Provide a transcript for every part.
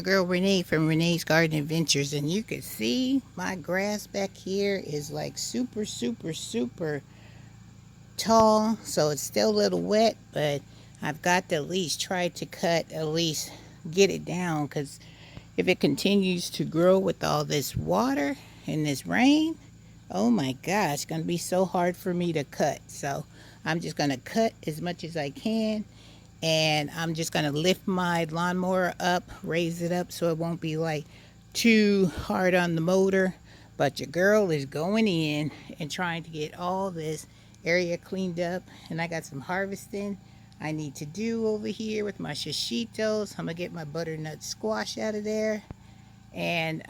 girl Renee from Renee's Garden Adventures, and you can see my grass back here is like super tall, so it's still a little wet, but I've got to at least try to cut, at least get it down, because if it continues to grow with all this water and this rain, oh my gosh, it's going to be so hard for me to cut. So I'm just going to cut as much as I can, and I'm just going to lift my lawnmower up, raise it up so it won't be like too hard on the motor. But your girl is going in and trying to get all this area cleaned up, and I got some harvesting I need to do over here with my shishitos. I'm gonna get my butternut squash out of there, and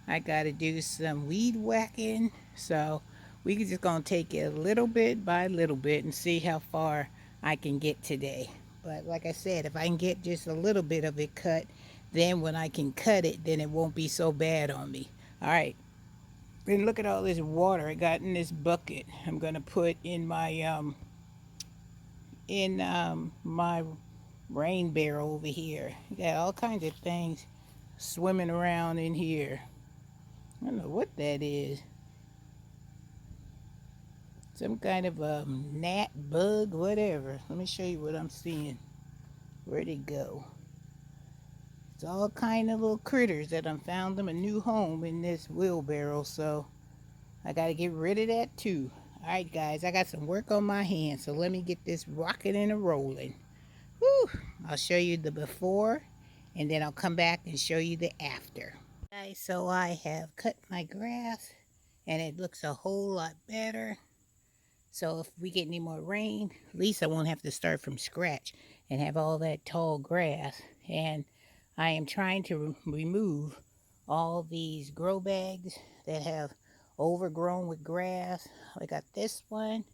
I gotta do some weed whacking. So we just gonna take it little bit by little bit and see how far I can get today. But like I said, if I can get just a little bit of it cut, then when I can cut it, then it won't be so bad on me. All right. And look at all this water I got in this bucket. I'm gonna put in my rain barrel over here. Got all kinds of things swimming around in here. I don't know what that is. Some kind of a gnat, bug, whatever. Let me show you what I'm seeing. Where'd it go? It's all kind of little critters that I found them a new home in this wheelbarrow, so I gotta get rid of that too. Alright guys, I got some work on my hands, so let me get this rocking and a rolling. Whew. I'll show you the before, and then I'll come back and show you the after. Guys, so I have cut my grass, and it looks a whole lot better. So if we get any more rain, at least I won't have to start from scratch and have all that tall grass. And I am trying to remove all these grow bags that have overgrown with grass. I got this one,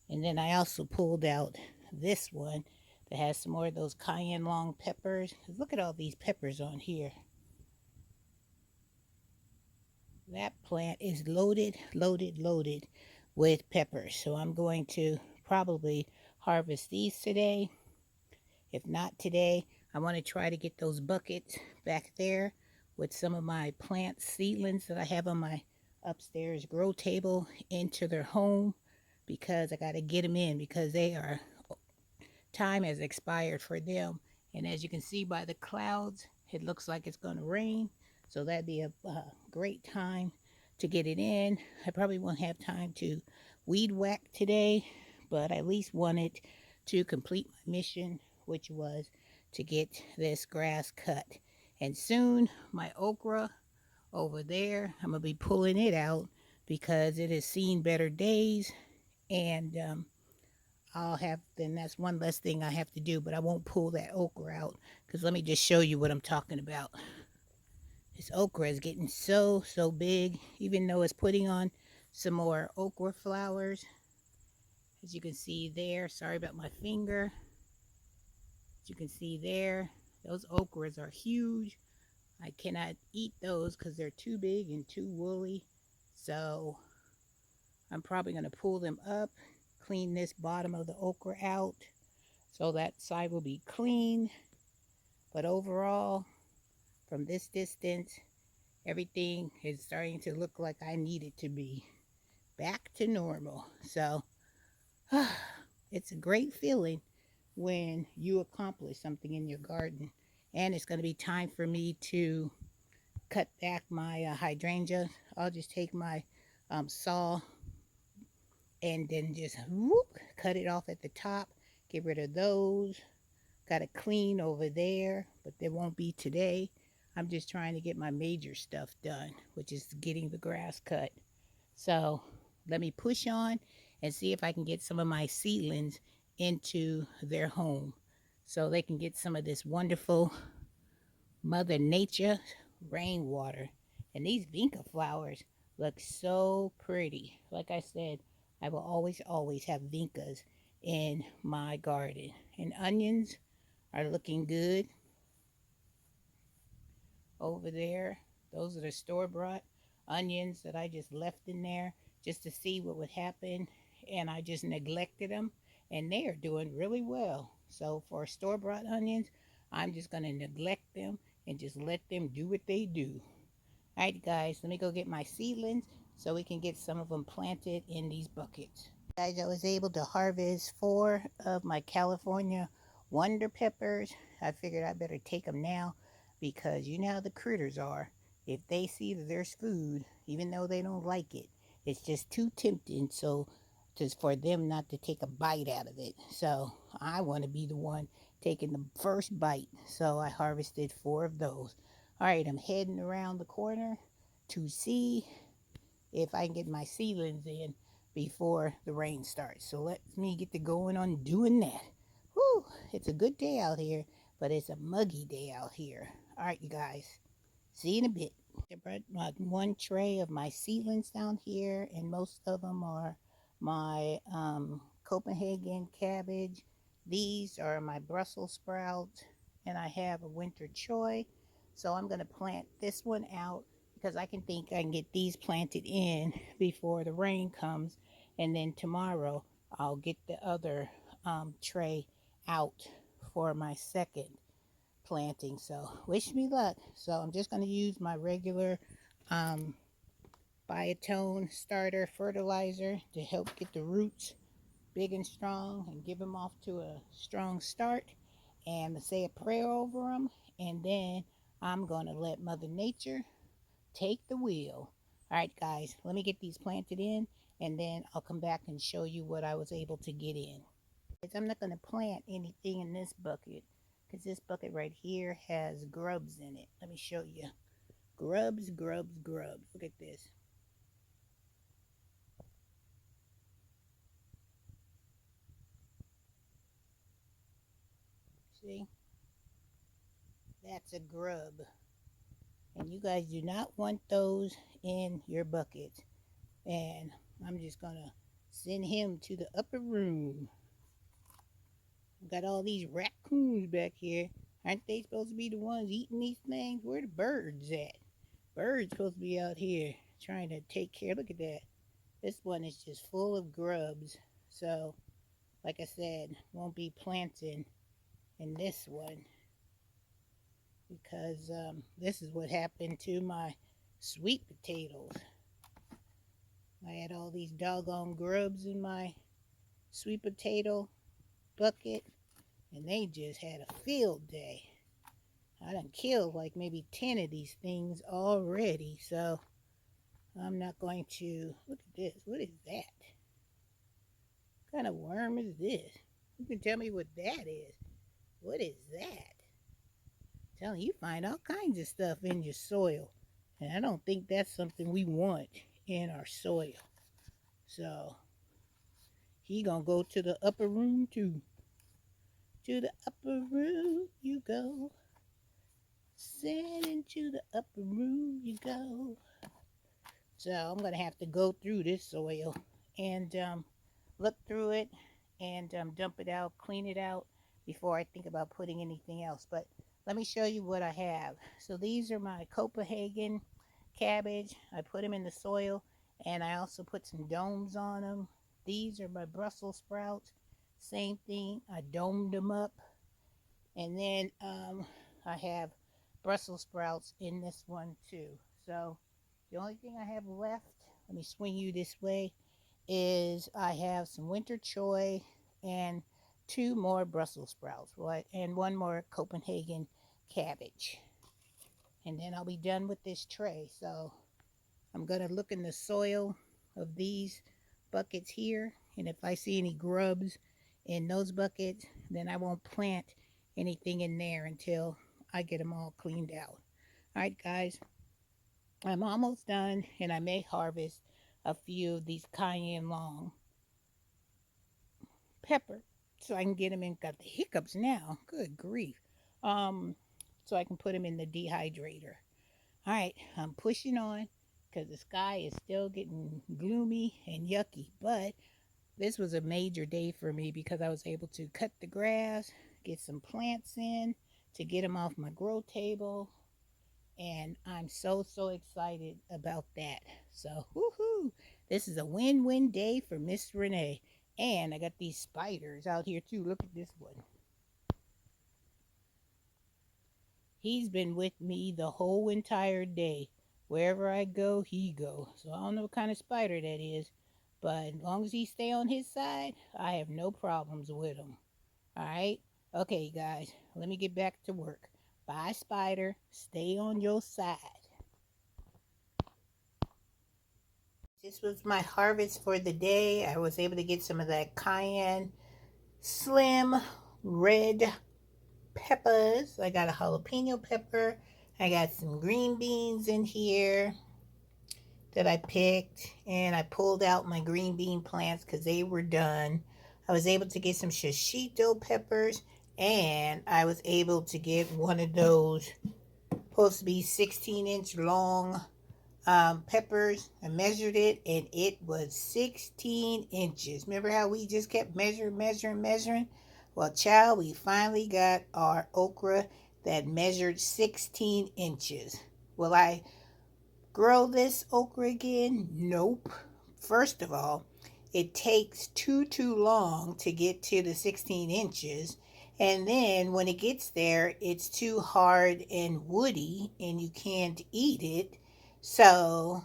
and then I also pulled out this one that has some more of those cayenne long peppers. Look at all these peppers on here. That plant is loaded with peppers. So I'm going to probably harvest these today. If not today, I want to try to get those buckets back there with some of my plant seedlings that I have on my upstairs grow table into their home, because I got to get them in, because time has expired for them. And as you can see by the clouds, it looks like it's going to rain. So that'd be a great time to get it in. I probably won't have time to weed whack today, but I at least wanted to complete my mission, which was to get this grass cut. And soon my okra over there, I'm going to be pulling it out because it has seen better days. And then that's one less thing I have to do, but I won't pull that okra out, because let me just show you what I'm talking about. This okra is getting so big, even though it's putting on some more okra flowers. As you can see there, sorry about my finger. As you can see there, those okras are huge. I cannot eat those because they're too big and too woolly. So I'm probably going to pull them up, clean this bottom of the okra out, so that side will be clean. But overall, from this distance, everything is starting to look like I need it to be. Back to normal. So it's a great feeling when you accomplish something in your garden. And it's going to be time for me to cut back my hydrangea. I'll just take my saw and then just whoop, cut it off at the top, get rid of those. Got to clean over there, but there won't be today. I'm just trying to get my major stuff done, which is getting the grass cut. So let me push on and see if I can get some of my seedlings into their home, so they can get some of this wonderful Mother Nature rainwater. And these vinca flowers look so pretty. Like I said, I will always have vincas in my garden. And onions are looking good over there. Those are the store-bought onions that I just left in there just to see what would happen, and I just neglected them, and they are doing really well. So for store-bought onions, I'm just going to neglect them and just let them do what they do. All right, guys, let me go get my seedlings so we can get some of them planted in these buckets. Guys, I was able to harvest 4 of my California Wonder Peppers. I figured I better take them now because you know how the critters are. If they see that there's food, even though they don't like it, it's just too tempting. So just for them not to take a bite out of it. So I want to be the one taking the first bite. So I harvested 4 of those. All right, I'm heading around the corner to see if I can get my seedlings in before the rain starts. So let me get to going on doing that. Whew, it's a good day out here, but it's a muggy day out here. All right, you guys, see you in a bit. I brought my 1 tray of my seedlings down here, and most of them are my Copenhagen cabbage. These are my Brussels sprouts, and I have a winter choy. So I'm going to plant this one out because I can get these planted in before the rain comes, and then tomorrow I'll get the other tray out for my second planting. So wish me luck. So I'm just going to use my regular um, biotone starter fertilizer to help get the roots big and strong and give them off to a strong start, and say a prayer over them, and then I'm going to let Mother Nature take the wheel. All right, guys, let me get these planted in, and then I'll come back and show you what I was able to get in. I'm not going to plant anything in this bucket because this bucket right here has grubs in it. Let me show you. Grubs, grubs, grubs. Look at this. See? That's a grub. And you guys do not want those in your bucket. And I'm just going to send him to the upper room. Got all these raccoons back here. Aren't they supposed to be the ones eating these things? Where the birds at? Birds supposed to be out here trying to take care. Look at that. This one is just full of grubs. So, like I said, won't be planting in this one because this is what happened to my sweet potatoes. I had all these doggone grubs in my sweet potato bucket, and they just had a field day. I done killed like maybe 10 of these things already, so I'm not going to. Look at this. What is that? What kind of worm is this? You can tell me what that is. What is that? I'm telling you, find all kinds of stuff in your soil, and I don't think that's something we want in our soil. So he gonna go to the upper room too. To the upper room you go. Send into the upper room you go. So I'm going to have to go through this soil and look through it and dump it out, clean it out before I think about putting anything else. But let me show you what I have. So these are my Copenhagen cabbage. I put them in the soil, and I also put some domes on them. These are my Brussels sprouts. Same thing. I domed them up. And then I have Brussels sprouts in this one too. So the only thing I have left, let me swing you this way, is I have some winter choy and 2 more Brussels sprouts, right? And 1 more Copenhagen cabbage. And then I'll be done with this tray. So I'm going to look in the soil of these buckets here. And if I see any grubs in those buckets, then I won't plant anything in there until I get them all cleaned out. All right, guys, I'm almost done, and I may harvest a few of these cayenne long pepper so I can get them in. Got the hiccups now. Good grief. So I can put them in the dehydrator. All right, I'm pushing on because the sky is still getting gloomy and yucky. But this was a major day for me because I was able to cut the grass, get some plants in to get them off my grow table. And I'm so, so excited about that. So, woohoo! This is a win-win day for Miss Renee. And I got these spiders out here too. Look at this one. He's been with me the whole entire day. Wherever I go, he go. So I don't know what kind of spider that is, but as long as he stay on his side, I have no problems with him. All right? Okay, guys, let me get back to work. Bye, spider. Stay on your side. This was my harvest for the day. I was able to get some of that cayenne slim red peppers. I got a jalapeno pepper. I got some green beans in here that I picked, and I pulled out my green bean plants because they were done. I was able to get some shishito peppers, and I was able to get one of those supposed to be 16-inch long peppers. I measured it, and it was 16 inches. Remember how we just kept measuring? Well, child, we finally got our okra that measured 16 inches. Will I grow this okra again? Nope. First of all, it takes too long to get to the 16 inches. And then when it gets there, it's too hard and woody and you can't eat it. So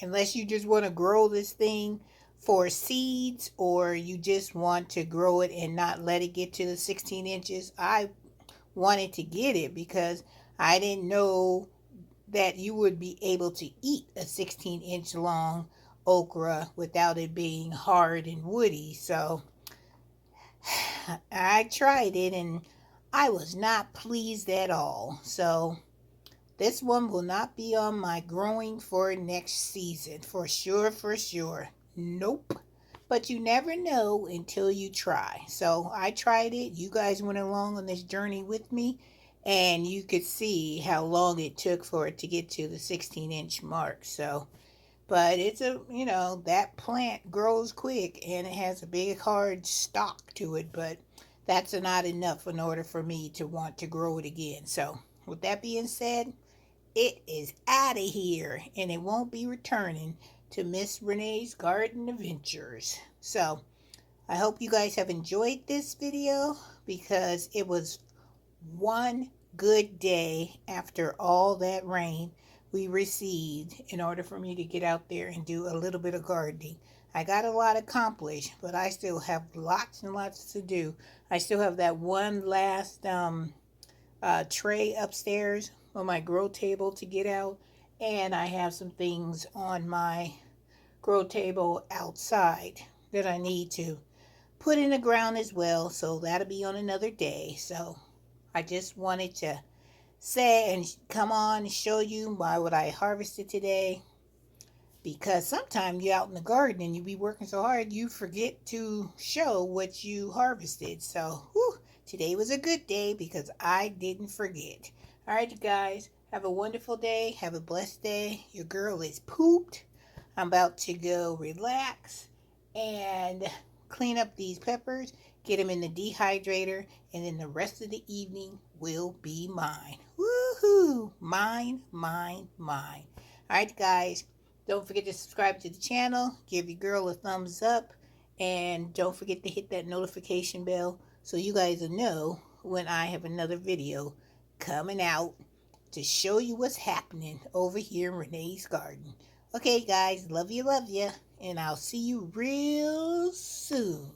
unless you just want to grow this thing for seeds, or you just want to grow it and not let it get to the 16 inches, I wanted to get it because I didn't know that you would be able to eat a 16-inch long okra without it being hard and woody. So I tried it and I was not pleased at all. So this one will not be on my growing for next season. For sure, for sure. Nope. But you never know until you try. So I tried it. You guys went along on this journey with me, and you could see how long it took for it to get to the 16-inch mark. So, but it's that plant grows quick and it has a big hard stalk to it, but that's not enough in order for me to want to grow it again. So with that being said, it is out of here and it won't be returning to Miss Renee's Garden Adventures. So I hope you guys have enjoyed this video, because it was one good day after all that rain we received in order for me to get out there and do a little bit of gardening. I got a lot accomplished, but I still have lots and lots to do. I still have that one last tray upstairs on my grow table to get out, and I have some things on my grow table outside that I need to put in the ground as well, so that'll be on another day. So I just wanted to say and come on and show you what I harvested today, because sometimes you're out in the garden and you be working so hard you forget to show what you harvested. So today was a good day because I didn't forget. All right, you guys, have a wonderful day. Have a blessed day. Your girl is pooped. I'm about to go relax and clean up these peppers, get them in the dehydrator, and then the rest of the evening will be mine. Woohoo! Mine, mine, mine. All right, guys, don't forget to subscribe to the channel, give your girl a thumbs up, and don't forget to hit that notification bell so you guys will know when I have another video coming out to show you what's happening over here in Renee's garden. Okay, guys, love you, and I'll see you real soon.